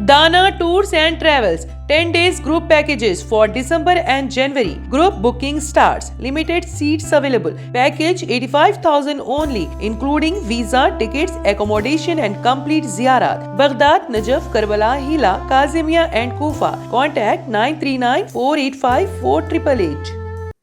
Dana Tours and Travels 10 days group packages for December and January. Group booking starts. Limited seats available. Package 85,000 only, including visa, tickets, accommodation and complete ziyarat. Baghdad, Najaf, Karbala, Hila, Kazimia and Kufa. Contact 939-485-4888.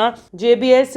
JBS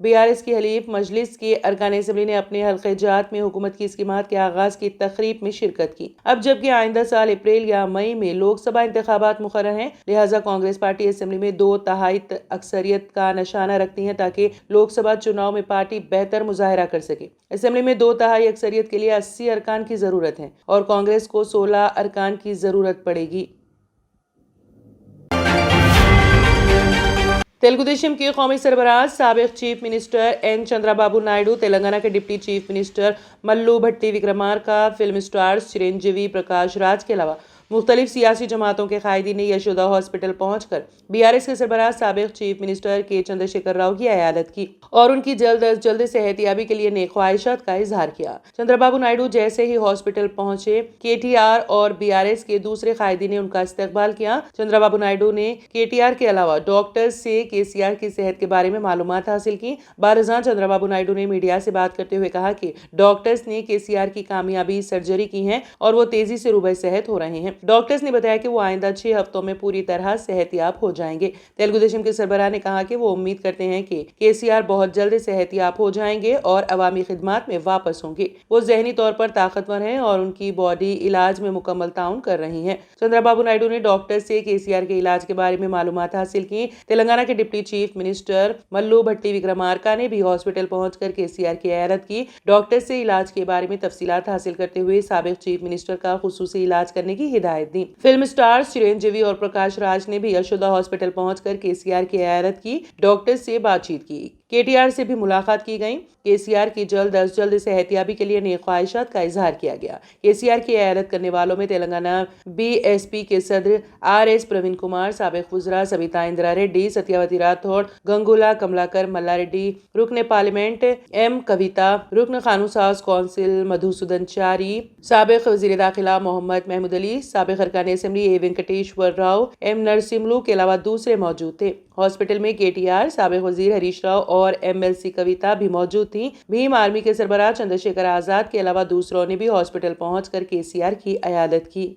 BRS کی حلیف مجلس کے ارکان assembly نے اپنے حلقہ جات میں حکومت کی اسکیمات کے آغاز کی تقریب میں شرکت کی۔ اب جبکہ آئندہ سال اپریل یا مئی میں لوک سبھا انتخابات مقرر ہیں، لہٰذا کانگریس پارٹی اسمبلی میں 2/3 اکثریت کا نشانہ رکھتی ہے تاکہ لوک سبھا چناؤ میں پارٹی بہتر مظاہرہ کر سکے۔ اسمبلی میں 2/3 اکثریت کے لیے 80 ارکان کی ضرورت ہے اور کانگریس کو 16 ارکان کی ضرورت پڑے گی۔ تیلگو دیشم کے قومی سربراہ سابق chief minister N Chandra Babu Naidu, Telangana کے ڈپٹی چیف منسٹر ملو بھٹی وکرمارکا، فلم سٹار چرنجیوی پرکاش راج کے علاوہ مختلف سیاسی جماعتوں کے قائدین نے یشودا ہاسپٹل پہنچ کر BRS کے سربراہ سابق چیف منسٹر کے چندرشیکھر راؤ کی عیادت کی اور ان کی جلد از جلد صحت یابی کے لیے نیک خواہشات کا اظہار کیا۔ چندرا بابو نائیڈو جیسے ہی ہاسپٹل پہنچے، KTR اور BRS کے دوسرے قائدین نے ان کا استقبال کیا۔ چندرا بابو نائیڈو نے KTR کے علاوہ ڈاکٹر سے KCR کی صحت کے بارے میں معلومات حاصل کی۔ بارزاں چندرا بابو نائیڈو نے میڈیا سے بات کرتے ہوئے کہا کہ ڈاکٹرز نے KCR کی کامیابی سرجری کی ہے اور وہ تیزی سے روبہ صحت ہو رہے ہیں۔ ڈاکٹرز نے بتایا کہ وہ آئندہ 6 ہفتوں میں پوری طرح صحت یاب ہو جائیں گے۔ تیلگو دیشم کے سربراہ نے کہا کہ وہ امید کرتے ہیں کہ KCR بہت جلد صحت یاب ہو جائیں گے اور عوامی خدمات میں واپس ہوں گے۔ وہ ذہنی طور پر طاقتور ہیں اور ان کی باڈی علاج میں مکمل تعاون کر رہی ہے۔ چندرا بابو نائیڈو نے ڈاکٹر سے KCR کے علاج کے بارے میں معلومات حاصل کی۔ تلنگانہ کے ڈپٹی چیف منسٹر ملو بھٹی وکرمارکا نے بھی ہاسپٹل پہنچ کر KCR کی عیادت کی۔ ڈاکٹر سے علاج کے بارے میں تفصیلات حاصل کرتے ہوئے سابق چیف منسٹر کا خصوصی علاج کرنے کی ہدایت دی۔ فلم سٹار چرنجیوی اور پرکاش راج نے بھی یشودا ہاسپٹل پہنچ کر KCR کی عیادت کی، ڈاکٹر سے بات چیت کی۔ KTR سے بھی ملاقات کی گئی۔ KCR کی جلد از جلد صحت یابی کے لیے نیک خواہشات کا اظہار کیا گیا۔ KCR کی عیادت کرنے والوں میں تلنگانہ BSP کے صدر RS پروین کمار، سابق وزراء سبیتا اندرا ریڈی، ستیاوتی راتھوڑ، گنگولا کملاکر ملا ریڈی، رکن پارلیمنٹ M کویتا، رکن قانون ساز کونسل مدھوسودن چاری، سابق وزیر داخلہ محمد محمود علی، سابق ارکان assembly A Venkateshwar Rao, M نرسملو کے علاوہ دوسرے موجود تھے۔ ہاسپٹل میں KTR، سابق وزیر ہریش راؤ اور MLC کویتا بھی موجود تھیں۔ بھیم آرمی کے سربراہ چندرشیکھر آزاد کے علاوہ دوسروں نے بھی ہاسپٹل پہنچ کر KCR کی عیادت کی۔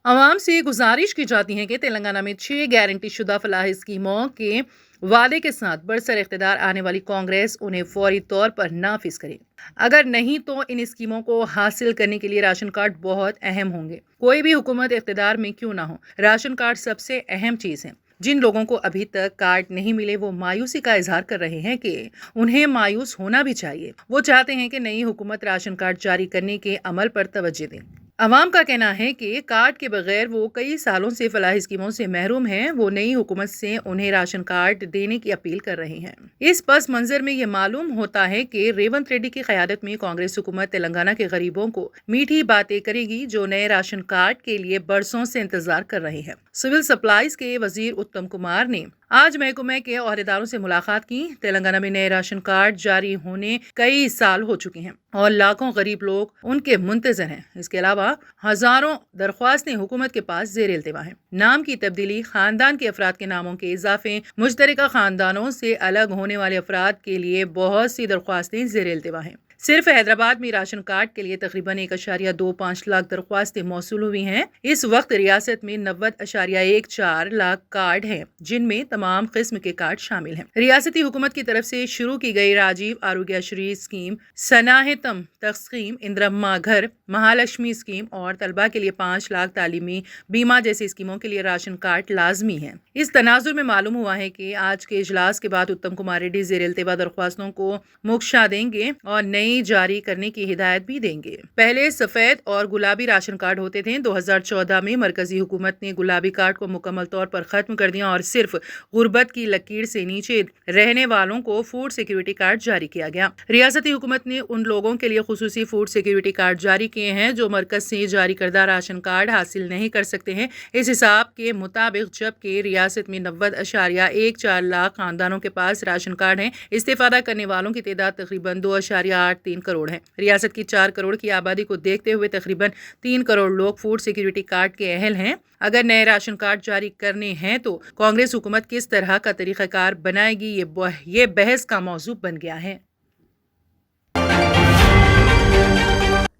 عوام سے گزارش کی جاتی ہے کہ تلنگانہ میں 6 گارنٹی شدہ فلاحی اسکیموں کے وعدے کے ساتھ برسر اقتدار آنے والی کانگریس انہیں فوری طور پر نافذ کرے۔ اگر نہیں تو ان اسکیموں کو حاصل کرنے کے لیے راشن کارڈ بہت اہم ہوں گے۔ کوئی بھی حکومت اقتدار میں کیوں نہ ہو، راشن کارڈ سب سے اہم چیز ہے۔ جن لوگوں کو ابھی تک کارڈ نہیں ملے وہ مایوسی کا اظہار کر رہے ہیں کہ انہیں مایوس ہونا بھی چاہیے۔ وہ چاہتے ہیں کہ نئی حکومت راشن کارڈ جاری کرنے کے عمل پر توجہ دے۔ عوام کا کہنا ہے کہ کارڈ کے بغیر وہ کئی سالوں سے فلاحی اسکیموں سے محروم ہیں۔ وہ نئی حکومت سے انہیں راشن کارڈ دینے کی اپیل کر رہے ہیں۔ اس پس منظر میں یہ معلوم ہوتا ہے کہ ریونت ریڈی کی قیادت میں کانگریس حکومت تلنگانہ کے غریبوں کو میٹھی باتیں کرے گی جو نئے راشن کارڈ کے لیے برسوں سے انتظار کر رہے ہیں۔ سول سپلائز کے وزیر اتم کمار نے آج محکمہ کے عہدیداروں سے ملاقات کی۔ تلنگانہ میں نئے راشن کارڈ جاری ہونے کئی سال ہو چکے ہیں اور لاکھوں غریب لوگ ان کے منتظر ہیں۔ اس کے علاوہ ہزاروں درخواستیں حکومت کے پاس زیر التوا ہیں۔ نام کی تبدیلی، خاندان کے افراد کے ناموں کے اضافے، مشترکہ خاندانوں سے الگ ہونے والے افراد کے لیے بہت سی درخواستیں زیر التوا ہیں۔ صرف حیدرآباد میں راشن کارڈ کے لیے تقریباً 1.25 لاکھ درخواستیں موصول ہوئی ہیں۔ اس وقت ریاست میں 90.14 لاکھ کارڈ ہیں جن میں تمام قسم کے کارڈ شامل ہیں۔ ریاستی حکومت کی طرف سے شروع کی گئی راجیو آروگیہ شری اسکیم، سناہتم اسکیم، اندرما گھر، مہالکشمی اسکیم اور طلبہ کے لیے 5 لاکھ تعلیمی بیمہ جیسی اسکیموں کے لیے راشن کارڈ لازمی ہیں۔ اس تناظر میں معلوم ہوا ہے کہ آج کے اجلاس کے بعد اتم کمار ریڈی زیر التوا درخواستوں کو موکشا دیں گے اور نئی جاری کرنے کی ہدایت بھی دیں گے۔ پہلے سفید اور گلابی راشن کارڈ ہوتے تھے۔ 2014 میں مرکزی حکومت نے گلابی کارڈ کو مکمل طور پر ختم کر دیا اور صرف غربت کی لکیر سے نیچے رہنے والوں کو فوڈ سیکیورٹی کارڈ جاری کیا گیا۔ ریاستی حکومت نے ان لوگوں کے لیے خصوصی فوڈ سیکیورٹی کارڈ جاری کیے ہیں جو مرکز سے جاری کردہ راشن کارڈ حاصل نہیں کر سکتے ہیں۔ اس حساب کے مطابق جبکہ ریاست میں 90.14 لاکھ خاندانوں کے پاس راشن کارڈ ہیں، استفادہ کرنے والوں کی تعداد تقریباً 2.83 کروڑ ہے۔ ریاست کی 4 کروڑ کی آبادی کو دیکھتے ہوئے تقریباً 3 کروڑ لوگ فوڈ سیکیورٹی کارڈ کے اہل ہیں۔ اگر نئے راشن کارڈ جاری کرنے ہیں تو کانگریس حکومت کس طرح کا طریقہ کار بنائے گی، یہ بحث کا موضوع بن گیا ہے۔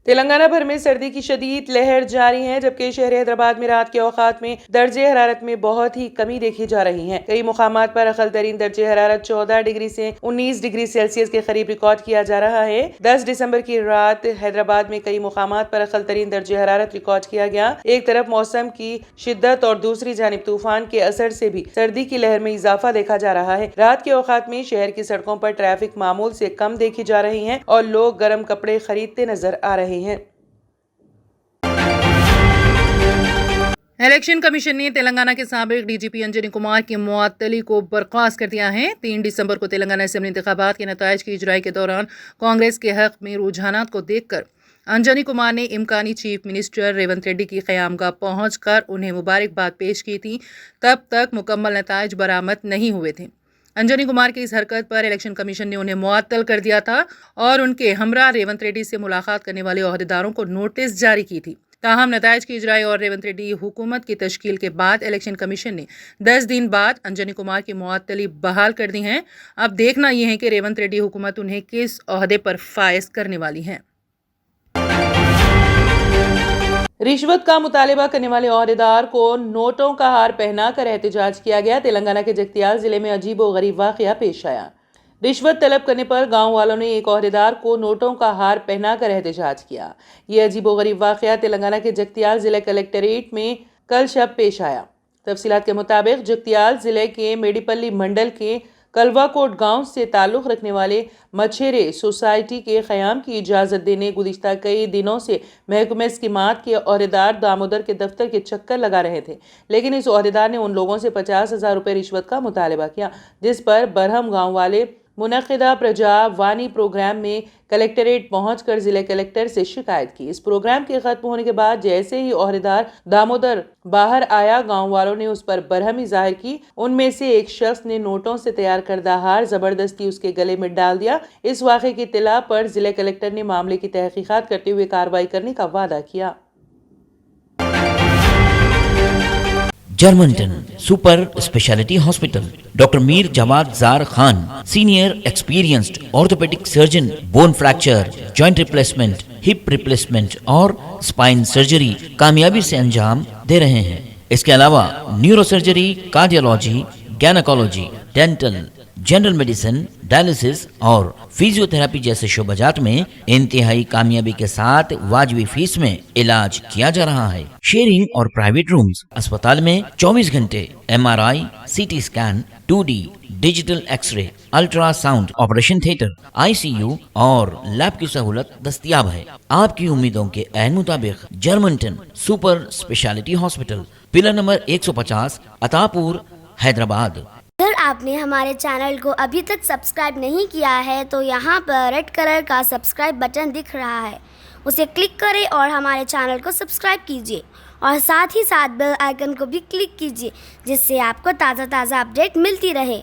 تلنگانہ بھر میں سردی کی شدید لہر جاری ہے، جبکہ شہر حیدرآباد میں رات کے اوقات میں درجہ حرارت میں بہت ہی کمی دیکھی جا رہی ہے۔ کئی مقامات پر اقل ترین درجہ حرارت 14 ڈگری سے 19 ڈگری سیلسیس کے قریب ریکارڈ کیا جا رہا ہے۔ 10 دسمبر کی رات حیدرآباد میں کئی مقامات پر اقل ترین درجہ حرارت ریکارڈ کیا گیا۔ ایک طرف موسم کی شدت اور دوسری جانب طوفان کے اثر سے بھی سردی کی لہر میں اضافہ دیکھا جا رہا ہے۔ رات کے اوقات میں شہر کی سڑکوں پر ٹریفک معمول سے کم دیکھی جا رہی ہے اور لوگ گرم کپڑے خریدتے نظر آ رہے ہیں۔ الیکشن کمیشن نے تلنگانہ کے سابق ڈی جی پی انجنی کمار کی معطلی کو برخاست کر دیا ہے۔ 3 دسمبر کو تلنگانہ اسمبلی انتخابات کے نتائج کی اجرائی کے دوران کانگریس کے حق میں رجحانات کو دیکھ کر انجنی کمار نے امکانی چیف منسٹر ریونت ریڈی کی قیامگاہ پہنچ کر انہیں مبارکباد پیش کی تھی۔ تب تک مکمل نتائج برآمد نہیں ہوئے تھے۔ انجنی کمار کی اس حرکت پر الیکشن کمیشن نے انہیں معطل کر دیا تھا اور ان کے ہمراہ ریونت ریڈی سے ملاقات کرنے والے عہدیداروں کو نوٹس جاری کی تھی۔ تاہم نتائج کی اجرائی اور ریونت ریڈی حکومت کی تشکیل کے بعد الیکشن کمیشن نے 10 دن بعد انجنی کمار کی معطلی بحال کر دی ہے۔ اب دیکھنا یہ ہے کہ ریونت ریڈی حکومت انہیں کس عہدے پر فائز کرنے والی ہے۔ رشوت کا مطالبہ کرنے والے عہدیدار کو نوٹوں کا ہار پہنا کر احتجاج کیا گیا۔ تلنگانہ کے جگتیال ضلع میں عجیب و غریب واقعہ پیش آیا۔ رشوت طلب کرنے پر گاؤں والوں نے ایک عہدیدار کو نوٹوں کا ہار پہنا کر احتجاج کیا۔ یہ عجیب و غریب واقعہ تلنگانہ کے جگتیال ضلع کلکٹریٹ میں کل شب پیش آیا۔ تفصیلات کے مطابق جگتیال ضلع کے میڈیپلی منڈل کے کلوا کوٹ گاؤں سے تعلق رکھنے والے مچھیرے سوسائٹی کے قیام کی اجازت دینے گزشتہ کئی دنوں سے محکمہ اسکیمات کے عہدیدار دامودر کے دفتر کے چکر لگا رہے تھے، لیکن اس عہدیدار نے ان لوگوں سے 50,000 روپے رشوت کا مطالبہ کیا، جس پر برہم گاؤں والے منعقدہ پرجا وانی پروگرام میں کلکٹریٹ پہنچ کر ضلع کلکٹر سے شکایت کی۔ اس پروگرام کے ختم ہونے کے بعد جیسے ہی عہدیدار دامودر باہر آیا، گاؤں والوں نے اس پر برہمی ظاہر کی۔ ان میں سے ایک شخص نے نوٹوں سے تیار کردہ ہار زبردستی اس کے گلے میں ڈال دیا۔ اس واقعے کی اطلاع پر ضلع کلکٹر نے معاملے کی تحقیقات کرتے ہوئے کارروائی کرنے کا وعدہ کیا۔ جرمنٹن super specialty hospital, doctor Mir Jawad Zar Khan, senior experienced orthopaedic surgeon, bone fracture, joint replacement, hip replacement اور اسپائن سرجری کامیابی سے انجام دے رہے ہیں۔ اس کے علاوہ neuro surgery, cardiology, gynaecology, dental, general medicine, dialysis اور فزیو تھراپی جیسے شعبجات میں انتہائی کامیابی کے ساتھ واجبی فیس میں علاج کیا جا رہا ہے۔ شیئرنگ اور پرائیویٹ رومز، اسپتال میں 24 گھنٹے MRI، CT scan, 2D digital X ray, ultra sound, operation theatre, ICU اور لیب کی سہولت دستیاب ہے۔ آپ کی امیدوں کے عین مطابق جرمنٹن super specialty hospital, pillar number 150، Attapur, Hyderabad. اگر آپ نے ہمارے چینل کو ابھی تک سبسکرائب نہیں کیا ہے تو یہاں پر ریڈ کلر کا سبسکرائب بٹن دکھ رہا ہے، اسے کلک کریں اور ہمارے چینل کو سبسکرائب کیجیے اور ساتھ ہی ساتھ بیل آئیکن کو بھی کلک کیجیے، جس سے آپ کو تازہ اپڈیٹ ملتی رہے۔